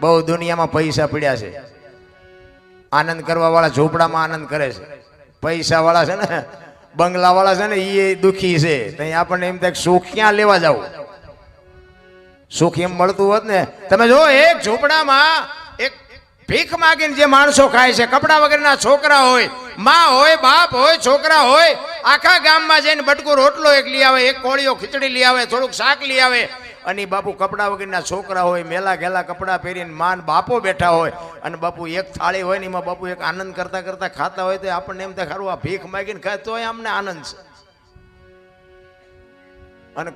બહુ દુનિયામાં પૈસા પડ્યા છે, આનંદ કરવા વાળા ઝોપડામાં આનંદ કરે છે, પૈસા વાળા છે ને બંગલા વાળા છે ને એ દુખી છે. તો આપણને એમ થાય સુખ ક્યાં લેવા જવું? સુખ એમ મળતું હોત ને. તમે જો એક ઝોપડામાં એક ભીખ માગીને જે માણસો ખાય છે, કપડા વગરના છોકરા હોય, માં હોય, બાપ હોય, છોકરા હોય, આખા ગામમાં જઈને બટકું રોટલો એક લઈ આવે, એક કોળીઓ ખીચડી લઈ આવે, થોડુંક શાક લઈ આવે, અને બાપુ કપડા વગરના છોકરા હોય, મેલા ઘેલા કપડા પહેરીને માન બાપો બેઠા હોય, અને બાપુ એક થાળી હોય ને એમાં બાપુ એક આનંદ કરતા કરતા ખાતા હોય, તો આપણને એમ થાય ખરું આ ભીખ માગીને ખાય તોય અમને આનંદ છે. અને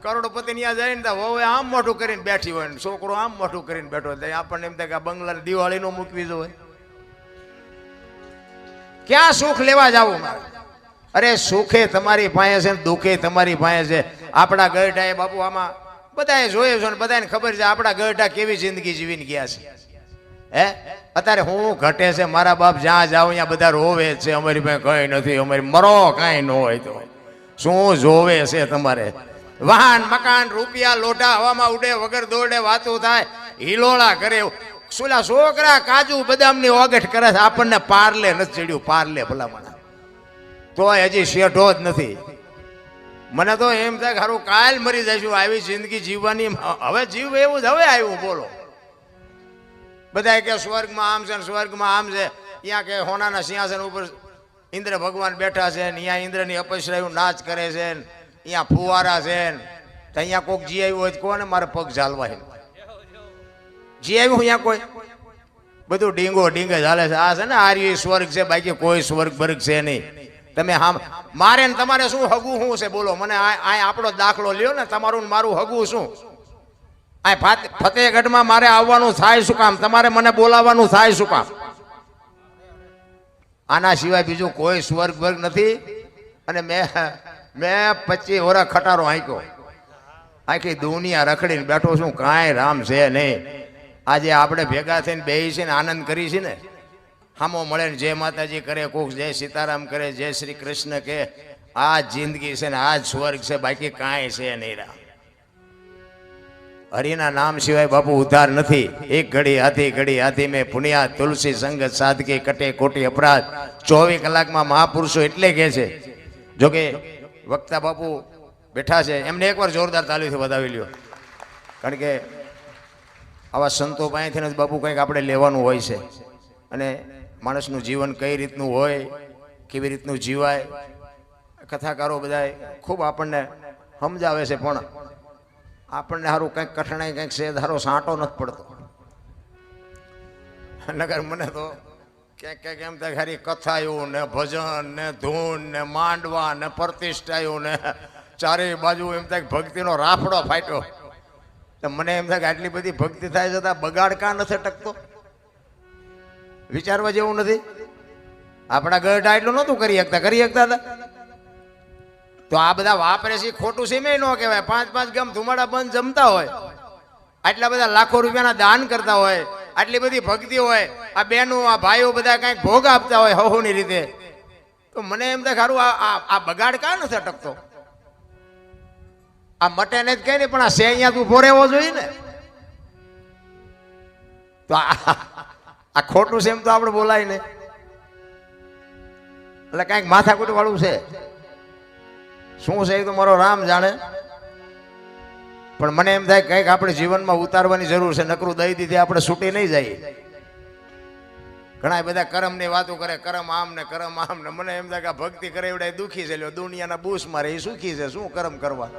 કરોડપતિ ત્યાં જાય ને વહુ આમ મોઢું કરીને બેઠી હોય ને છોકરો આમ મોઢું કરીને બેઠો હોય, આપણને એમ થાય કે આ બંગલા દિવાળી નો મૂકવી જોઈએ. ક્યાં સુખ લેવા જવું? અરે સુખે તમારી પાસે છે ને દુઃખે તમારી પાસે છે. આપણા ગઢા બાપુ આમાં બધાએ જોયું છે ને બધાને ખબર છે આપણા ગઢા કેવી જિંદગી જીવીને ગયા છે. હે અત્યારે હું ઘટે છે, મારા બાપ જ્યાં જાવ ત્યાં બધા રોવે છે, અમારી પાસે કઈ નથી, અમારી મરો કાંઈ ન હોય તો શું જોવે છે તમારે? વાહન મકાન રૂપિયા લોઢા હવામાં ઉડે, વગર દોડે વાતો થાય, હિલોળા કરે. સુલા છોકરા કાજુ બદામની ઓગઠ કરે છે, આપણને પાર્લે નથી ચડ્યું, પાર્લે ભલામણ તોય હજી શેઠો જ નથી. મને તો એમ થાય કે હારું કાલ મરી જઈશું, આવી જિંદગી જીવવાની હવે જીવ એવું જ હવે આવ્યું. બોલો બધા કે સ્વર્ગમાં આમ છે ને સ્વર્ગમાં આમ છે, ત્યાં કે હોનાના સિંહાસન ઉપર ઇન્દ્ર ભગવાન બેઠા છે ને અહીંયા ઇન્દ્રની અપસરાયું નાચ કરે છે ને અહીંયા ફુવારા છે ને, તો અહીંયા કોઈક જી આવ્યું હોય કોને મારે પગ ઝાલવા છે? જી આવ્યું અહીંયા કોઈ? બધું ડીંગો ડીંગે ચાલે છે. આ છે ને આર્ય સ્વર્ગ છે, બાકી કોઈ સ્વર્ગ બર્ગ છે નહીં. તમે હા મારે ને તમારે શું હગું શું છે? બોલો મને. આ આપણો દાખલો લ્યો ને, તમારું ને મારું હગું શું? આ ફતેહગઢમાં મારે આવવાનું થાય શું કામ? તમારે મને બોલાવવાનું થાય શું કામ? આના સિવાય બીજું કોઈ સ્વર્ગ વર્ગ નથી. અને મેં 25 વર્ષ ખટારો હાંક્યો, આખી દુનિયા રખડીને બેઠો છું, કાંઈ રામ છે નહીં. આજે આપણે ભેગા થઈને બેસી છે ને આનંદ કરી છે ને, હામો મળે ને જય માતાજી કરે, કોક જય સીતારામ કરે, જય શ્રી કૃષ્ણ કે. આ જિંદગી છે ને આ જ સ્વર્ગ છે, બાકી કાંઈ છે નહીં. રામ હરિના નામ સિવાય બાપુ ઉદ્ધાર નથી. એક ઘડી હાથી મેં પુણ્યા તુલસી સંગત સાધકી કટે કોટી અપરાધ. 24 કલાકમાં મહાપુરુષો એટલે કહે છે. જોકે વક્તા બાપુ બેઠા છે, એમને એકવાર જોરદાર તાલીથી વધાવી લ્યો. કારણ કે આવા સંતો પાસેથી જ બાપુ કંઈક આપણે લેવાનું હોય છે. અને માણસનું જીવન કઈ રીતનું હોય, કેવી રીતનું જીવાય, કથાકારો બધા ખૂબ આપણને સમજાવે છે. પણ આપણને સારું કંઈક કઠણાઈ કંઈક છે, ધારો સાંટો નથી પડતો. નગર મને તો ક્યાંક ક્યાંક એમ થાય ખાલી કથાયું ને ભજન ને ધૂન ને માંડવા ને પ્રતિષ્ઠાયું ને ચારે બાજુ એમ થાય ભક્તિનો રાફડો ફાટ્યો. તો મને એમ થાય કે આટલી બધી ભક્તિ થાય છતાં બગાડ કાં નથી ટકતો? વિચારવા જેવું નથી? આપણા ગઢા એટલું નહોતું કરી શકતા હતા. તો આ બધા વાપરે છે ખોટું છે મેં ન કહેવાય. 5 ગામ ધુમાડા બંધ જમતા હોય, આટલા બધા લાખો રૂપિયાના દાન કરતા હોય, આટલી બધી ભક્તિ હોય, આ બહેનો આ ભાઈઓ બધા કંઈક ભોગ આપતા હોય હહોની રીતે. તો મને એમ થાય ખારું આ બગાડ કાં નથી અટકતો? આ મટે ને જ કઈ નહીં, પણ આ સે અહીંયા તું ઉભો રહેવો જોઈએ ને. તો આ ખોટું છે એમ તો આપણે બોલાય ને. એટલે કંઈક માથાકૂટ વાળું છે. શું છે એ તો મારો રામ જાણે. પણ મને એમ થાય કંઈક આપણે જીવનમાં ઉતારવાની જરૂર છે, નકરું દઈ દીધી આપણે છૂટી નહીં જાય. ઘણા બધા કર્મની વાતો કરે, કર્મ આમ ને કર્મ આમ ને. મને એમ થાય કે ભક્તિ કરે એવડે દુઃખી છે, લ્યો દુનિયાના બૂસ મારે એ સુખી છે. શું કર્મ કરવા?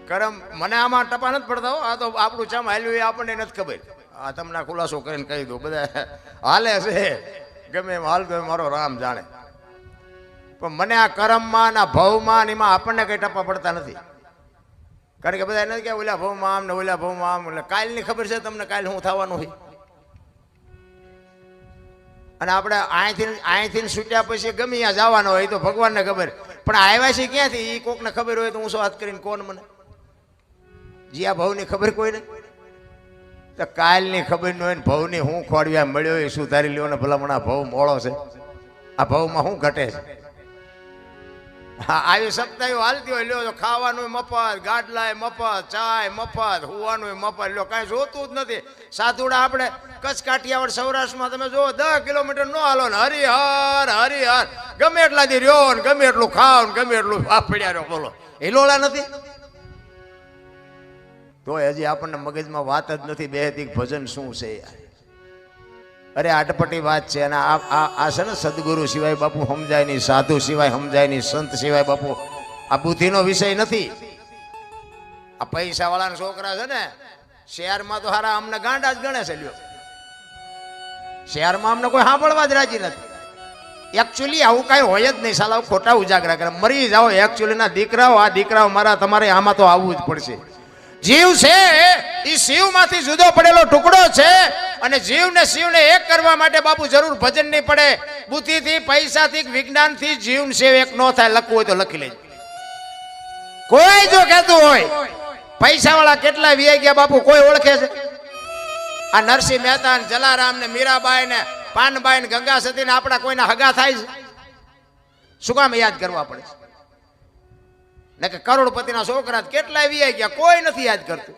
કર્મ મને આમાં ટપા નથી પડતા હો. આ તો આપણું ચમ હાલ્યું એ આપણને નથી ખબર. આ તમને ખુલાસો કરીને કહી દઉં, બધા હાલે છે ગમે એમ હાલતો મારો રામ જાણે. પણ મને આ કર્મમાં ના ભવમાં એમાં આપણને કઈ ટપા પડતા નથી. કારણ કે બધા નથી કે ઓલા ભવમાં આમ ને ઓલા ભવમાં આમ. એટલે કાલની ખબર છે તમને, કાલ શું થવાનું હોય. અને આપણે અહીંથી છૂટ્યા પછી ગમે ત્યાં જવાનો હોય તો ભગવાનને ખબર. પણ આવ્યા છે ક્યાંથી એ કોકને ખબર હોય તો હું શું વાત કરીને કોણ મને? જ્યાં ભવની ખબર કોઈને તો કાલની ખબર ન હોય ને ભવની હું ખોડવ્યા મળ્યો એ સુધારી લ્યો ને ભલામણ આ ભવ મોળો છે. આ ભવમાં શું ઘટે છે? હા, આવી સપ્તાહ હાલતી હોય લ્યો ખાવાનું મફત, ગાડલાય મફત, ચાય મફત, હુવાનું મફત, લ્યો કાંઈ જોતું જ નથી. સાધુડા આપણે કચ્છ કાઠિયાવાડ સૌરાષ્ટ્રમાં તમે જુઓ 10 કિલોમીટર નો હાલો ને હરિહર હરિહર ગમે એટલા દી રહ્યો ને ગમે એટલું ખાવ ને ગમે એટલું વાપડ્યા રહ્યો. બોલો હિલોળા નથી તો હજી આપણને મગજમાં વાત જ નથી બેહતી ભજન શું છે યાર. અરે અટપટી વાત છે. અને આ છે ને સદગુરુ સિવાય બાપુ સમજાય નહીં, સાધુ સિવાય સમજાય નહીં, સંત સિવાય બાપુ આ બુદ્ધિનો વિષય નથી. આ પૈસા વાળાના છોકરા છે ને શહેરમાં તો હારા અમને ગાંડા જ ગણે છે. લ્યો શહેરમાં અમને કોઈ સાંભળવા જ રાજી નથી. એકચ્યુઅલી આવું કાંઈ હોય જ નહીં. સાલા ખોટા ઉજાગરા કરે મરી જાઓ. એકચ્યુઅલી ના દીકરાઓ, આ દીકરાઓ મારા તમારે આમાં તો આવવું જ પડશે. જીવ છે એ શિવમાંથી જુદો પડેલો ટુકડો છે અને જીવને શિવને એક કરવા માટે બાપુ જરૂર ભજન નહીં પડે. બુદ્ધિથી, પૈસાથી, વિજ્ઞાનથી જીવ શિવ એક ન થાય. લખવું હોય તો લખી લેજો. કોઈ જો કહેતું હોય પૈસા વાળા કેટલા વીઆઈ ગયા બાપુ કોઈ ઓળખે છે? આ નરસિંહ મહેતા ને જલારામ ને મીરાબાઈ ને પાનબાઈ ને ગંગા સતી ને આપણા કોઈના હગા થાય છે? શું કામ યાદ કરવા પડે છે? ને કે કરોડપતિના છોકરા કેટલાય વીઆઈ ગયા કોઈ નથી યાદ કરતું.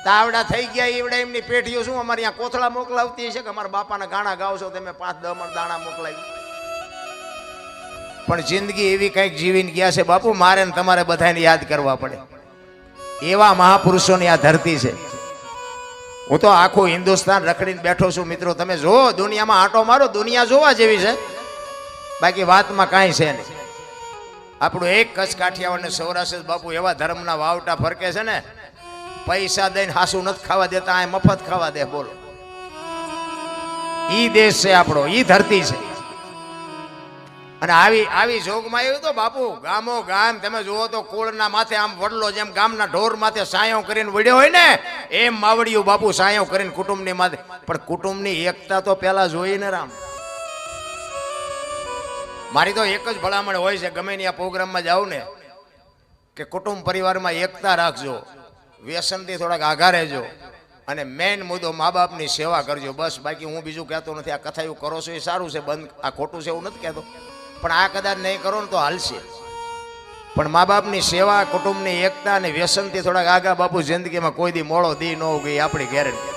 તાવડા થઈ ગયા એવડા એમની પેઢીઓ શું અમારે અહીંયા કોથળા મોકલાવતી છે કે અમારા બાપાના ગાણા ગાવશો તમે 5-10 મણ દાણા મોકલાવી. પણ જિંદગી એવી કંઈક જીવીને ગયા છે બાપુ મારે ને તમારે બધાને યાદ કરવા પડે. એવા મહાપુરુષોની આ ધરતી છે. હું તો આખું હિન્દુસ્તાન રખડીને બેઠો છું મિત્રો. તમે જો દુનિયામાં આંટો મારો, દુનિયા જોવા જેવી છે, બાકી વાતમાં કાંઈ છે નહીં. આપણું એક કચ્છ કાઠિયાવાડ ને સૌરાષ્ટ્ર બાપુ એવા ધર્મના વાવટા ફરકે છે ને પૈસા દઈને હાસું નથી ખાવા દેતા, આ મફત ખાવા દે. બોલો ઈ દેશ છે આપણો, ઈ ધરતી છે. અને આવી જોગમાં એવું તો બાપુ ગામો ગામ તમે જુઓ તો કુળના માથે આમ વડલો જેમ ગામના ઢોર માથે સાયો કરીને વડ્યો હોય ને એમ માવડિયું બાપુ સાયો કરીને કુટુંબની માથે. પણ કુટુંબની એકતા તો પેલા જોઈ ને રામ. મારી તો એક જ ભલામણ હોય છે ગમે ત્યાં પ્રોગ્રામમાં જાઉં ને કે કુટુંબ પરિવારમાં એકતા રાખજો, વ્યસનથી થોડાક આઘા રહેજો અને મેઇન મુદ્દો મા બાપની સેવા કરજો. બસ બાકી હું બીજું કહેતો નથી. આ કથા એવું કરો છો એ સારું છે, બંધ આ ખોટું છે એવું નથી કહેતો, પણ આ કદાચ નહીં કરો ને તો હાલશે. પણ મા બાપની સેવા, કુટુંબની એકતા અને વ્યસનથી થોડાક આગા બાપુ જિંદગીમાં કોઈ દી મોડો દી ન ગઈ આપણી ગેરંટી.